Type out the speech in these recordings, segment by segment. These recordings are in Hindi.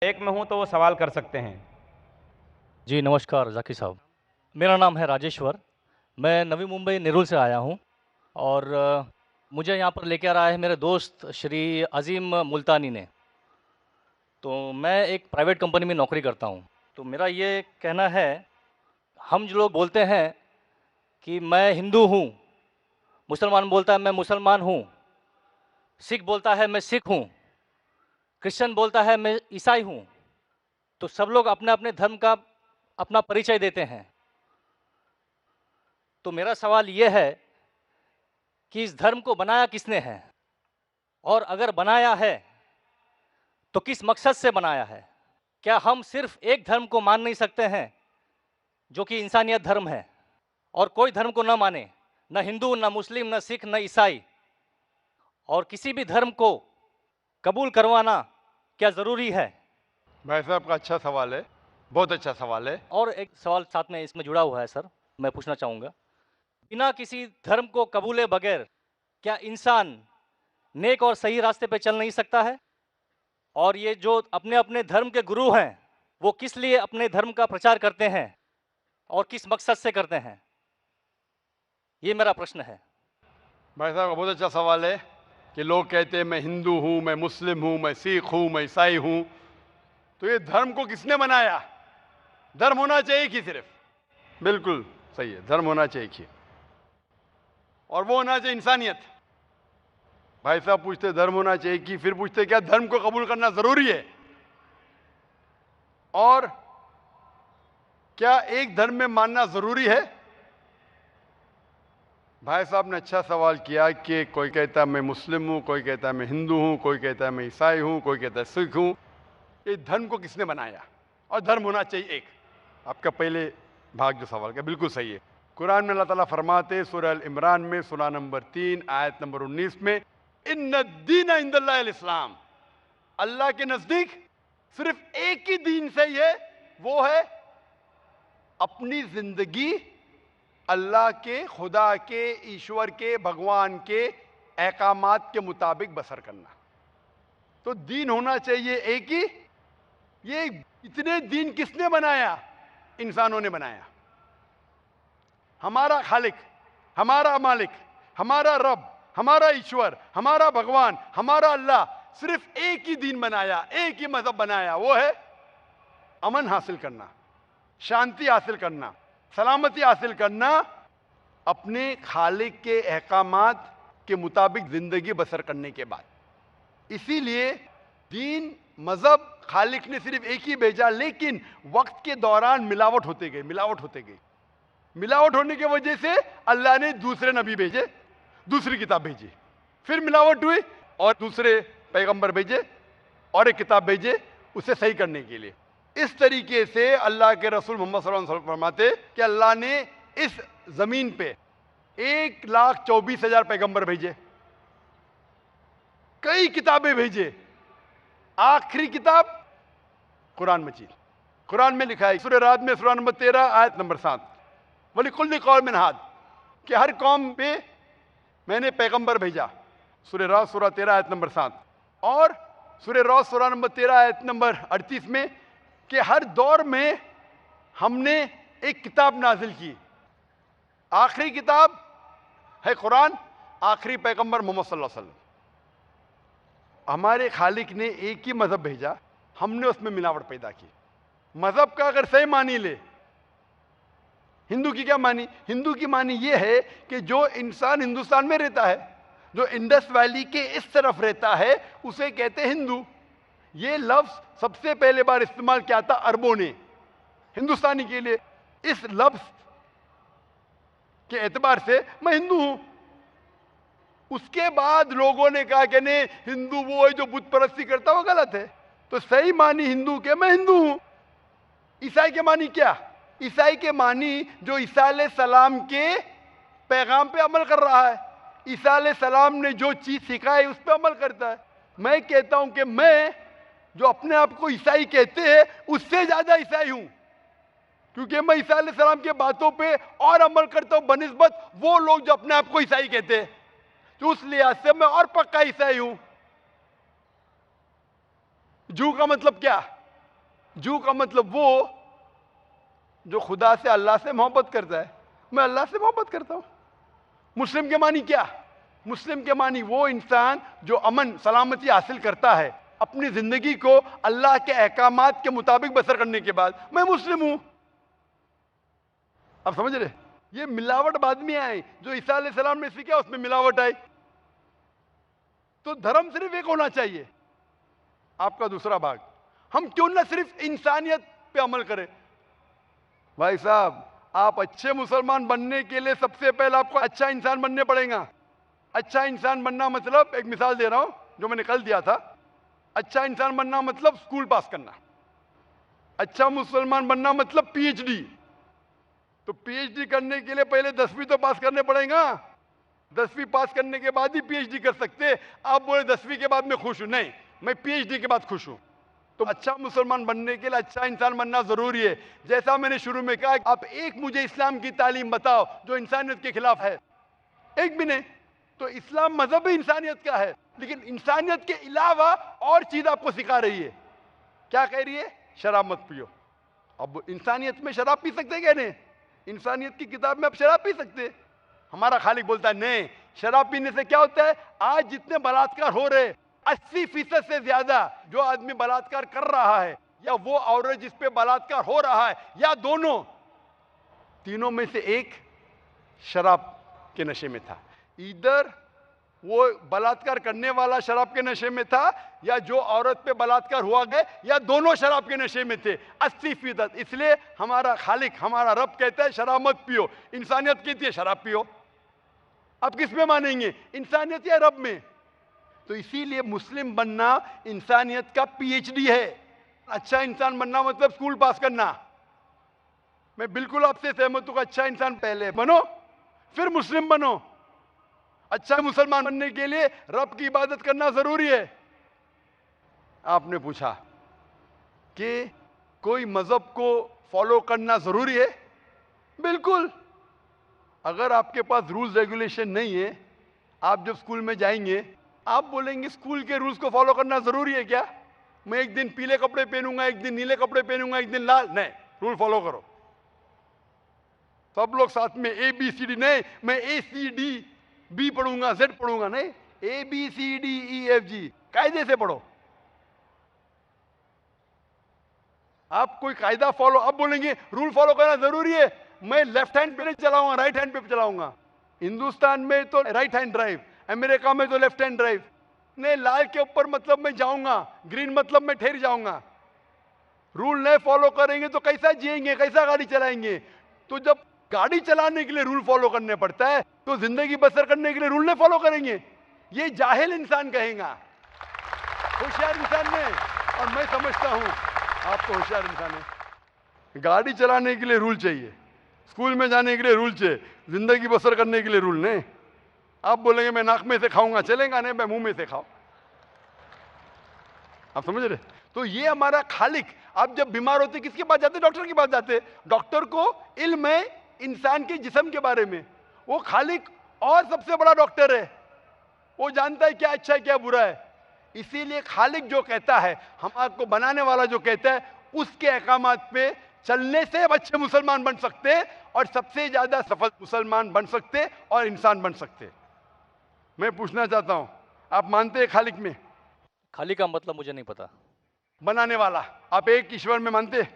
एक में हूँ तो वो सवाल कर सकते हैं। जी, नमस्कार ज़ाकिर साहब। मेरा नाम है राजेश्वर। मैं नवी मुंबई नेरुल से आया हूँ और मुझे यहाँ पर लेकर आए हैं मेरे दोस्त श्री अज़ीम मुल्तानी ने। तो मैं एक प्राइवेट कंपनी में नौकरी करता हूँ। तो मेरा ये कहना है, हम जो लोग बोलते हैं कि मैं हिंदू हूँ, मुसलमान बोलता है मैं मुसलमान हूँ, सिख बोलता है मैं सिख हूँ, क्रिश्चियन बोलता है मैं ईसाई हूँ। तो सब लोग अपने-अपने धर्म का अपना परिचय देते हैं। तो मेरा सवाल ये है कि इस धर्म को बनाया किसने है? और अगर बनाया है, तो किस मकसद से बनाया है? क्या हम सिर्फ एक धर्म को मान नहीं सकते हैं, जो कि इंसानियत धर्म है, और कोई धर्म को न माने, न हिंदू, न मुस्लिम, न सिख, न ईसाई, और किसी भी धर्म को कबूल करवाना क्या ज़रूरी है? भाई साहब का अच्छा सवाल है, बहुत अच्छा सवाल है। और एक सवाल साथ में इसमें जुड़ा हुआ है सर, मैं पूछना चाहूँगा। बिना किसी धर्म को कबूले बगैर क्या इंसान नेक और सही रास्ते पे चल नहीं सकता है? और ये जो अपने-अपने धर्म के गुरु हैं, वो किस लिए अपने धर्म का प्रचार करते हैं और किस मकसद से करते हैं? ये मेरा प्रश्न है। भाई साहब का बहुत अच्छा सवाल है कि लोग कहते हैं मैं हिंदू हूँ, मैं मुस्लिम हूँ, मैं सिख हूँ, मैं ईसाई हूँ। तो ये धर्म को किसने बनाया? धर्म होना चाहिए कि सिर्फ, बिल्कुल सही है, धर्म होना चाहिए कि, और वो होना चाहिए इंसानियत। भाई साहब पूछते धर्म होना चाहिए कि, फिर पूछते क्या धर्म को कबूल करना जरूरी है? और क्या एक धर्म में मानना जरूरी है? भाई साहब ने अच्छा सवाल किया कि कोई कहता है मैं मुस्लिम हूं, कोई कहता है मैं हिंदू हूं, कोई कहता है मैं ईसाई हूं, कोई कहता है सिख हूं। ये धर्म को किसने बनाया? और धर्म होना चाहिए एक। आपका पहले भाग जो सवाल का बिल्कुल सही है। कुरान में अल्लाह ताला फरमाते सूरह अल इमरान में सूरा नंबर 3 आयत नंबर 19 में, इन्ना दीन इंदल्लाह अल इस्लाम, अल्लाह के नजदीक सिर्फ एक ही दीन सही है, वो है अपनी जिंदगी अल्लाह के, खुदा के, ईश्वर के, भगवान के अहकामात के मुताबिक बसर करना। तो दीन होना चाहिए एक ही। ये इतने दीन किसने बनाया? इंसानों ने बनाया। हमारा खालिक, हमारा मालिक, हमारा रब, हमारा ईश्वर, हमारा भगवान, हमारा अल्लाह सिर्फ एक ही दीन बनाया, एक ही मजहब बनाया, वो है अमन हासिल करना, शांति हासिल करना, सलामती हासिल करना, अपने खालिक के अहकामात के मुताबिक जिंदगी बसर करने के बाद। इसीलिए दीन, मजहब खालिक ने सिर्फ एक ही भेजा, लेकिन वक्त के दौरान मिलावट होते गई, मिलावट होते गई। मिलावट होने की वजह से अल्लाह ने दूसरे नबी भेजे, दूसरी किताब भेजी, फिर मिलावट हुई और दूसरे पैगंबर भेजे और एक किताब भेजे उसे सही करने के लिए। इस तरीके से अल्लाह के रसूल मोहम्मद सल्लल्लाहु अलैहि वसल्लम फरमाते कि अल्लाह ने इस जमीन पे 1,24,000 पैगंबर भेजे, कई किताबें भेजे। आखिरी किताब कुरान मजीद। कुरान में लिखा है सूरह रात में सूरा नंबर 13 आयत नंबर 7, वलिकुल्लि कौमिन हाद, कि हर कौम पे मैंने पैगंबर भेजा। सूरह रात सूरा 13 आयत नंबर 7 और सूरह रात सूरा नंबर 13 आयत नंबर 38 में कि हर दौर में हमने एक किताब नाजिल की। आखिरी किताब है कुरान, आखिरी पैगंबर मोहम्मद सल्लल्लाहु अलैहि वसल्लम। हमारे खालिक ने एक ही मजहब भेजा, हमने उसमें मिलावट पैदा की। मजहब का अगर सही मानी ले, हिंदू की क्या मानी? हिंदू की मानी यह है कि जो इंसान हिंदुस्तान में रहता है, जो इंडस वैली के इस तरफ रहता है, उसे कहते हैं हिंदू। ये लफ्ज सबसे पहले बार इस्तेमाल किया था अरबों ने हिंदुस्तानी के लिए। इस लफ्ज के एतबार से मैं हिंदू हूं। उसके बाद लोगों ने कहा कि नहीं, हिंदू वो है जो बुत परस्ती करता, वो गलत है। तो सही मानी हिंदू के मैं हिंदू हूं। ईसाई के मानी क्या? ईसाई के मानी जो ईसा अलैहि सलाम के पैगाम पे अमल कर रहा है, ईसा अलैहि सलाम ने जो चीज सिखाई उस पर अमल करता है। मैं कहता हूं कि मैं जो अपने आप को ईसाई कहते हैं उससे ज्यादा ईसाई हूं, क्योंकि मैं ईसा अलैहि सलाम की बातों पे और अमल करता हूं बनिस्बत वो लोग जो अपने आप को ईसाई कहते हैं। तो उस लिहाज से मैं और पक्का ईसाई हूं। जू का मतलब क्या? जू का मतलब वो जो खुदा से, अल्लाह से मोहब्बत करता है। मैं अल्लाह से मोहब्बत करता हूं। मुस्लिम के मानी क्या? मुस्लिम के मानी वो इंसान जो अमन सलामती हासिल करता है अपनी जिंदगी को अल्लाह के अहकामात के मुताबिक बसर करने के बाद, मैं मुस्लिम हूं। आप समझ रहे? ये मिलावट बाद में आई, जो ईसा अलैहिस्सलाम ने सीखा उसमें मिलावट आई। तो धर्म सिर्फ एक होना चाहिए। आपका दूसरा भाग, हम क्यों ना सिर्फ इंसानियत पे अमल करें? भाई साहब, आप अच्छे मुसलमान बनने के लिए सबसे पहले आपको अच्छा इंसान बनने पड़ेगा। अच्छा इंसान बनना मतलब, एक मिसाल दे रहा हूं जो मैंने कल दिया था। अच्छा इंसान बनना मतलब स्कूल पास करना। अच्छा मुसलमान बनना मतलब पीएचडी। तो पीएचडी करने के लिए पहले 10वीं तो पास करने पड़ेगा। 10वीं पास करने के बाद ही पीएचडी कर सकते। आप बोले 10वीं के बाद मैं खुश हूं, नहीं, मैं पीएचडी के बाद खुश हूं। तो अच्छा मुसलमान बनने के लिए अच्छा इंसान बनना जरूरी है। जैसा मैंने शुरू में कहा, आप एक मुझे इस्लाम की तालीम बताओ जो इंसानियत के खिलाफ है, एक भी नहीं। तो इस्लाम मजहब ही इंसानियत का है, लेकिन इंसानियत के अलावा और चीज आपको सिखा रही है। क्या कह रही है? शराब मत पियो। अब इंसानियत में शराब पी सकते क्या? नहीं, इंसानियत की किताब में आप शराब पी सकते। हमारा खालिक बोलता है नहीं, शराब पीने से क्या होता है? आज जितने बलात्कार हो रहे, 80% से ज्यादा जो आदमी बलात्कार कर रहा है, या वो औरत जिस पे बलात्कार हो रहा है, या दोनों, तीनों में से एक शराब के नशे में था। इधर वो बलात्कार करने वाला शराब के नशे में था, या जो औरत पे बलात्कार हुआ गया, या दोनों शराब के नशे में थे। 80%। इसलिए हमारा खालिक, हमारा रब कहता है शराब मत पियो। इंसानियत कहती है शराब पियो। आप किस में मानेंगे, इंसानियत या रब में? तो इसीलिए मुस्लिम बनना इंसानियत का पीएचडी है। अच्छा इंसान बनना मतलब स्कूल पास करना। मैं बिल्कुल आपसे सहमत हूं। अच्छा इंसान पहले बनो, फिर मुस्लिम बनो। अच्छा मुसलमान बनने के लिए रब की इबादत करना जरूरी है। आपने पूछा कि कोई मजहब को फॉलो करना जरूरी है? बिल्कुल। अगर आपके पास रूल्स रेगुलेशन नहीं है, आप जब स्कूल में जाएंगे आप बोलेंगे स्कूल के रूल्स को फॉलो करना जरूरी है क्या? मैं एक दिन पीले कपड़े पहनूंगा, एक दिन नीले कपड़े पहनूंगा, एक दिन लाल, नहीं, रूल फॉलो करो। सब लोग साथ में ABCD, नहीं मैं ACDB पढ़ूंगा, Z पढ़ूंगा, नहीं, ABCDEFG कायदे से पढ़ो। आप कोई कायदा फॉलो, अब बोलेंगे रूल फॉलो करना जरूरी है, मैं लेफ्ट हैंड पे नहीं चलाऊंगा, राइट हैंड पे चलाऊंगा। हिंदुस्तान में तो राइट हैंड ड्राइव, अमेरिका में तो लेफ्ट हैंड ड्राइव। नहीं, लाल के ऊपर मतलब मैं जाऊंगा, ग्रीन मतलब मैं ठहर जाऊंगा। रूल नहीं फॉलो करेंगे तो कैसा जिएंगे, कैसा गाड़ी चलाएंगे? तो जब गाड़ी चलाने के लिए रूल फॉलो करने पड़ता है, तो जिंदगी बसर करने के लिए रूल नहीं फॉलो करेंगे? ये जाहिल इंसान कहेगा। होशियार इंसान नहीं, और मैं समझता हूं आप तो होशियार इंसान है। गाड़ी चलाने के लिए रूल चाहिए, स्कूल में जाने के लिए रूल चाहिए, जिंदगी बसर करने के लिए रूल नहीं। आप बोलेंगे मैं नाक में से खाऊंगा, चलेगा नहीं, मैं मुंह में से खाऊं। आप समझ रहे? तो ये हमारा खालिक। आप जब बीमार होते किसके पास जाते? डॉक्टर के पास जाते। डॉक्टर को इल्म है इंसान के जिस्म के बारे में। वो खालिक और सबसे बड़ा डॉक्टर है, वो जानता है क्या अच्छा है क्या बुरा है। इसीलिए खालिक जो कहता है, हम आपको बनाने वाला जो कहता है, उसके अहकामात पे चलने से अच्छे मुसलमान बन सकते और सबसे ज्यादा सफल मुसलमान बन सकते और इंसान बन सकते। मैं पूछना चाहता हूं, आप मानते हैं खालिक में? खाली का मतलब मुझे नहीं पता। बनाने वाला। आप एक ईश्वर में मानते,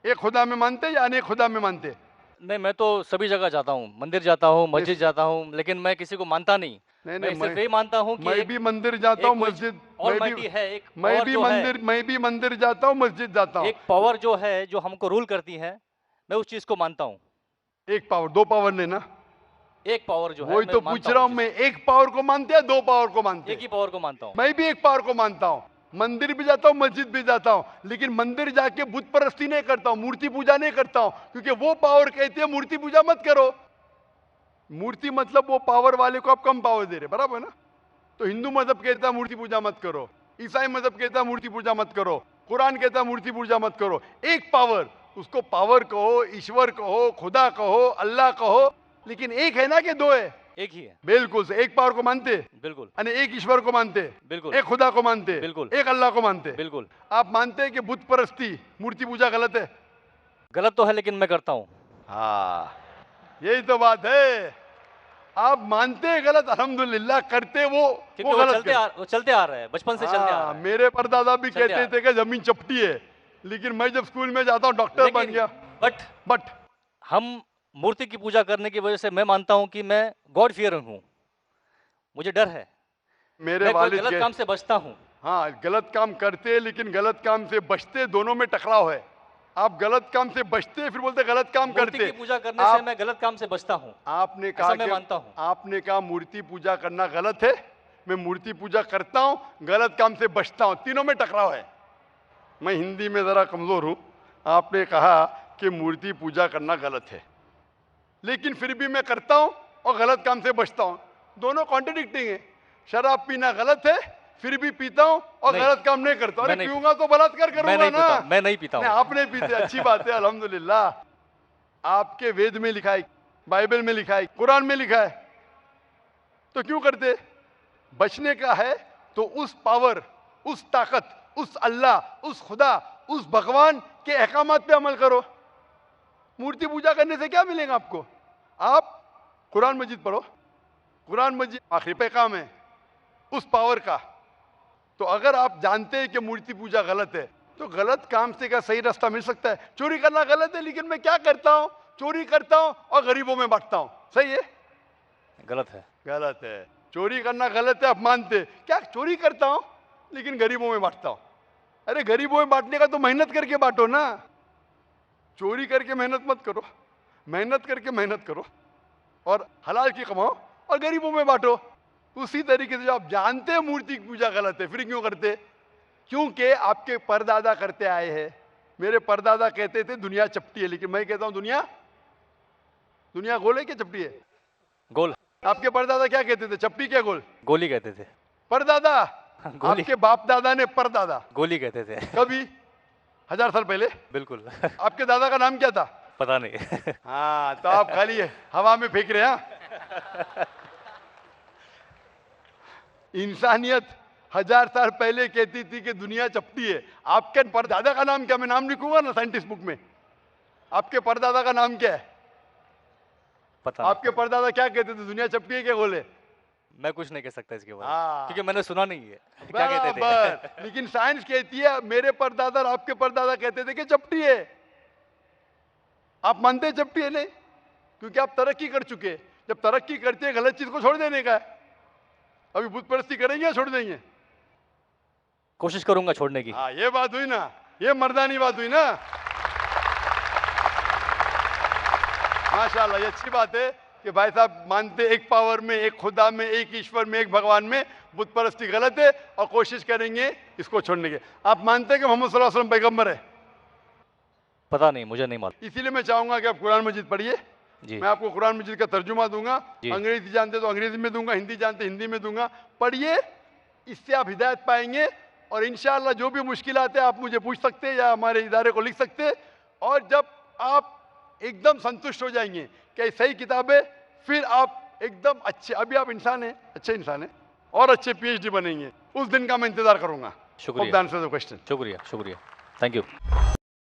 एक खुदा में मानते या अनेक खुदा में मानते? नहीं, मैं तो सभी जगह जाता हूँ, मंदिर जाता हूँ, मस्जिद जाता हूँ, लेकिन मैं किसी को मानता नहीं। नहीं, मैं सिर्फ यही मानता हूँ कि मैं भी मंदिर जाता हूँ, मस्जिद, ऑलमाइटी है, एक मैं पावर भी जो है, मंदिर, मैं भी मंदिर जाता हूँ, मस्जिद जाता हूँ। एक पावर जो है जो हमको रूल करती है, मैं उस चीज को मानता हूँ। एक पावर, दो पावर नहीं ना? एक पावर जो है, वही मैं तो मानता पूछ रहा हूँ मैं, एक पावर को मानते हैं, दो पावर को मानते हैं? एक ही पावर को मानता हूँ। मैं भी एक पावर को मानता हूँ। मंदिर भी जाता हूँ, मस्जिद भी जाता हूँ, लेकिन मंदिर जाके बुत परस्ती नहीं करता हूँ, मूर्ति पूजा नहीं करता हूँ, क्योंकि वो पावर कहती है मूर्ति पूजा मत करो। मूर्ति मतलब वो पावर वाले को आप कम पावर दे रहे, बराबर ना? तो हिंदू मजहब कहता है मूर्ति पूजा मत करो, ईसाई मजहब कहता है मूर्ति पूजा मत करो, कुरान कहता है मूर्ति पूजा मत करो। एक पावर, उसको पावर कहो, ईश्वर कहो, खुदा कहो, अल्लाह कहो, लेकिन एक है ना कि दो है? एक ही है। बिल्कुल से एक पावर को मानते, बिल्कुल यानी एक ईश्वर को मानते, बिल्कुल एक खुदा को मानते, बिल्कुल। एक अल्लाह को मानते। बिल्कुल। आप मानते हैं कि बुत परस्ती, मूर्ति पूजा गलत है? गलत तो है लेकिन मैं करता हूँ। हाँ, यही तो बात है। आप मानते हैं गलत, अल्हम्दुलिल्लाह, करते वो गलत वो चलते आ रहा है, बचपन से चलते आ रहा है। मेरे परदादा भी चलते कहते थे कि जमीन चपटी है, लेकिन मैं जब स्कूल में जाता हूँ डॉक्टर बन गया। बट हम मूर्ति की पूजा करने की वजह से मैं मानता हूँ कि मैं गॉड फियरिंग हूँ, मुझे डर है, मेरे मैं वालिद गलत काम से बचता हूँ। हाँ, गलत काम करते लेकिन गलत काम से बचते, दोनों में टकराव है। आप गलत काम से बचते फिर बोलते गलत काम करते। मूर्ति की पूजा करने से मैं गलत काम से बचता हूँ। आपने कहा मैं मानता हूँ। आपने कहा मूर्ति पूजा करना गलत है, मैं मूर्ति पूजा करता हूँ, गलत काम से बचता हूँ, तीनों में टकराव है। मैं हिंदी में जरा कमजोर हूँ। आपने कहा कि मूर्ति पूजा करना गलत है, लेकिन फिर भी मैं करता हूँ और गलत काम से बचता हूँ, दोनों कॉन्ट्रडिक्टिंग है। शराब पीना गलत है, फिर भी पीता हूँ और गलत काम नहीं करता। अरे पीऊंगा तो बलात्कार करूंगा ना। मैं नहीं पीता हूँ। आप नहीं पीते, अच्छी बात है, अल्हम्दुलिल्लाह। आपके वेद में लिखा है, बाइबल में लिखा है, कुरान में लिखा है, तो क्यों करते? बचने का है तो उस पावर, उस ताकत, उस अल्लाह, उस खुदा, उस भगवान के अहकामात पे अमल करो। मूर्ति पूजा करने से क्या मिलेगा आपको? आप कुरान मजीद पढ़ो, कुरान मजीद आखिरी पैगाम है उस पावर का। तो अगर आप जानते हैं कि मूर्ति पूजा गलत है, तो गलत काम से क्या सही रास्ता मिल सकता है? चोरी करना गलत है, लेकिन मैं क्या करता हूं? चोरी करता हूं और गरीबों में बांटता हूं, सही है? गलत है। गलत है। चोरी करना गलत है, आप मानते क्या? चोरी करता हूं लेकिन गरीबों में बांटता हूं। अरे गरीबों में बांटने का तो मेहनत करके बांटो ना, चोरी करके मेहनत मत करो। मेहनत करके मेहनत करो और हलाल की कमाओ और गरीबों में बांटो। उसी तरीके से जो आप जानते हैं मूर्ति की पूजा गलत है, फिर क्यों करते? क्योंकि आपके परदादा करते आए हैं। मेरे परदादा कहते थे दुनिया चपटी है, लेकिन मैं कहता हूं दुनिया गोल है क्या चपटी है? गोल। आपके परदादा क्या कहते थे, चपटी क्या गोल? गोली कहते थे। परदादा? आपके बाप दादा ने परदादा गोली कहते थे। कभी 1000 साल पहले? बिल्कुल। आपके दादा का नाम क्या था? पता नहीं। हाँ, तो आप खाली हवा में फेंक रहे हैं। इंसानियत 1000 साल पहले कहती थी कि दुनिया चपटी है। आपके परदादा का नाम क्या? मैं नाम लिखूंगा ना साइंटिस्ट बुक में। आपके परदादा का नाम क्या है? पता आपके परदादा क्या कहते थे, दुनिया चपटी है क्या गोल है? मैं कुछ नहीं कह सकता इसके बारे हाँ। में, क्योंकि मैंने सुना नहीं है क्या कहते थे। लेकिन साइंस कहती है, मेरे परदादा और आपके परदादा कहते थे कि चपटी है। आप मानते हैं चपटी है? नहीं, क्योंकि आप तरक्की कर चुके हैं। जब तरक्की करते हैं, गलत चीज को छोड़ देने का है। अभी बुत परस्ती करेंगे या छोड़ देंगे? कोशिश करूंगा छोड़ने की। हाँ, ये बात हुई ना, ये मर्दानी बात हुई ना। माशाल्लाह, ये अच्छी बात है कि भाई साहब मानते एक पावर में, एक खुदा में, एक ईश्वर में, एक भगवान में। बुत परस्ती गलत है और कोशिश करेंगे इसको छोड़ने के। आप मानते हैं कि मोहम्मद सल्लल्लाहु अलैहि वसल्लम पैगंबर है? पता नहीं, मुझे नहीं मालूम। इसीलिए मैं चाहूंगा कि आप कुरान मजीद पढ़िए। मैं आपको कुरान मजीद का तर्जुमा दूंगा। अंग्रेजी जानते तो अंग्रेजी में दूंगा, हिंदी जानते हिंदी में दूंगा। पढ़िए, इससे आप हिदायत पाएंगे और इंशाअल्लाह जो भी मुश्किलात है आप मुझे पूछ सकते हैं या हमारे इदारे को लिख सकते हैं। और जब आप एकदम संतुष्ट हो जाएंगे कि सही किताब है, फिर आप एकदम अच्छे, अभी आप इंसान हैं, अच्छे इंसान हैं और अच्छे PhD बनेंगे। उस दिन का मैं इंतजार करूंगा। शुक्रिया। क्वेश्चन। शुक्रिया, थैंक यू।